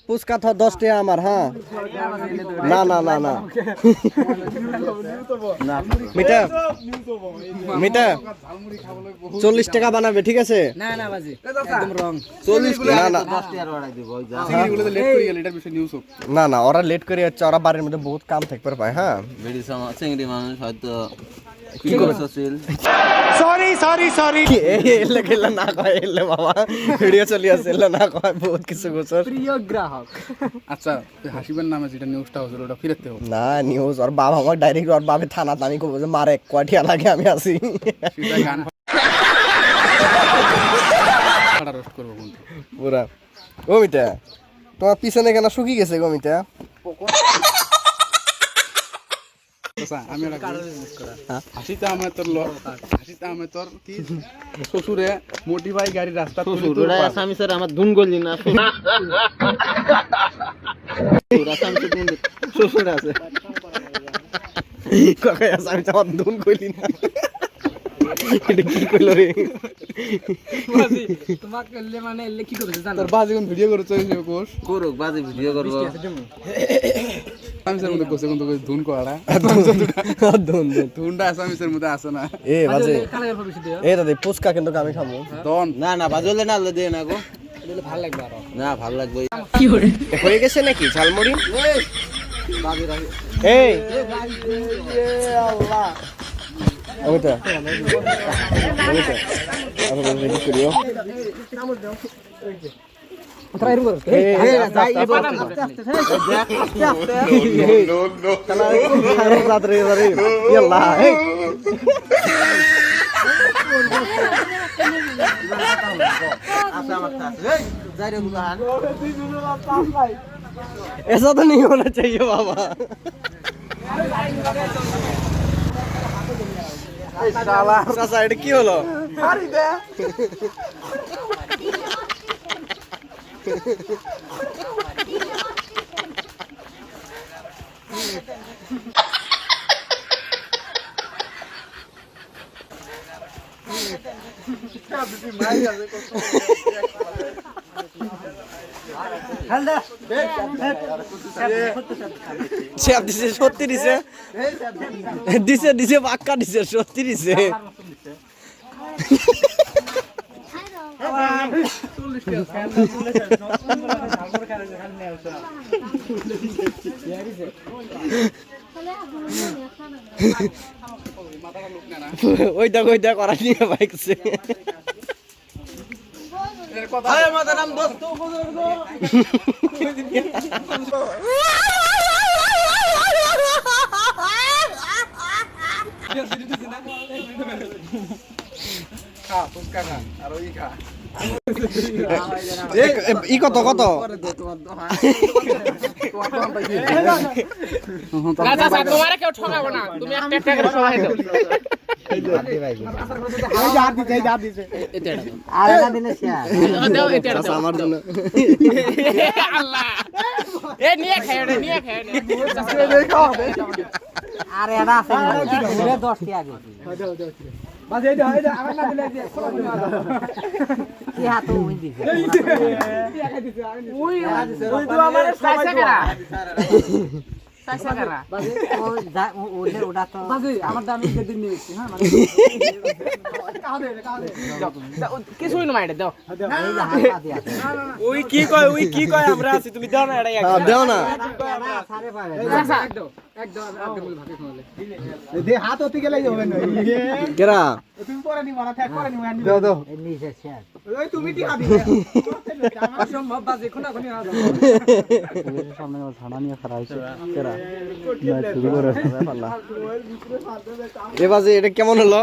পুচকা থ 10 টাকা আমার। হ্যাঁ না না না না মিটা মিটা 40 টাকা বানাবে, ঠিক আছে? না না বাজি একদম রং 40 না না 10 টাকা অর্ডার দিব। ওই যা চিংড়িগুলো লেট করে গেল, এটার বিষয় নিউজ হোক। না না, ওরা লেট করে যাচ্ছে, ওরা বাড়ির মধ্যে বহুত কাম থাকতে পারে। হ্যাঁ বেড়ি সমাজ চিংড়ি মানুষ হয়তো কি করছিল। এলে গেলে না কয়, এলে বাবা ভিডিও চলি আছে, এলে না কয় বহুত কিছু গোছর। প্রিয় গ্রাহক আচ্ছা, হাসিবের নামে যেটা নিউজটা হয়েছিল ওটা ফিরাতে হবে। না নিউজ, ওর বাবা আমার ডাইরেক্ট ওর বাবে থানা আমি কব যে মারে কয়টিয়া লাগে আমি আসি। সেটা গান রোস্ট করবো বন্ধু পুরা। গমিতা তোমার পিছনে কেন শুকিয়ে গেছে গমিতা? আমি হাসিতে আমি তোর কি শ্বশুরে মোটিভাই গাড়ি রাস্তা আসামি স্যার আমার ধুন গলি না শ্বশুর আছে কাকা আসামি আমার দুন কইলি না। এটা কি কইল রে? বাজি তোমাকে এলে মানে এলে কি করেছে জানো? তোর বাজি কোন ভিডিও করছো কোর্স করুক বাজে ভিডিও করবো। আসামিসের মধ্যে কোসে কোন ধুন করা দুন ধুনটা আসামিসের মধ্যে আছে না। এ বাজে কালার হবে শুধু এ দাদি পুচকা কিন্তু আমি খাবো। দন না না বাজলে না দে না গো, দিলে ভালো লাগবে আরো। না ভালো লাগবে। হয়ে গেছে নাকি ঝালমুড়ি? বাজি রাখি এই আল্লাহ ওটা ওটা আরো রেডি করিও। ট্রাই করো ऐसा तो नहीं होना चाहिए बाबा। সাইড কি হলো? দিছে সত্যি দিছে দিছে দিছে বাক্কা দিছে সত্যি দিছে। ওইটা ওইটা করা নিয়ে বাইকছে ই কত কত তোমারে কেউ ঠকাবো না, তুমি একটা একটা করে সবাই দাও। আমার জন্য আল্লাহ এ নিয়ে খায় রে, নিয়ে খায় রে। আরে এটা আছে 10 টাকা দিছি বাস এই দাও, এই দাও আমার না দিলে কি হাত উই দিছে ওই ওই তো আমার সাইসা করা সাইসা করা বাজে ওলে ওটা তো বাজে আমার দাম দিন নিয়েছি। হ্যাঁ মানে কিছু হইলো মাইটা দাও। এই যে হাত দিয়া ওই কি কয় আমরা আছি, তুমি দাও না এটাই দেও না সারে পাবে একদম একদম একদম ভাগে খাওয়ালে দে হাত অতি গেলে হবে না। কেরা তুমি পরে নি মারা থাক পরে নি দাও দাও এই নিচে শেয়ার ওই তুমি টিকা দিবে অসম্ভব বাজে কোনা কোনি আ যাবে। সামনে ছানা নিয়ে খাড়া হইছে কেরা শুরু করে পাল্লা। এ বাজে এটা কেমন হলো?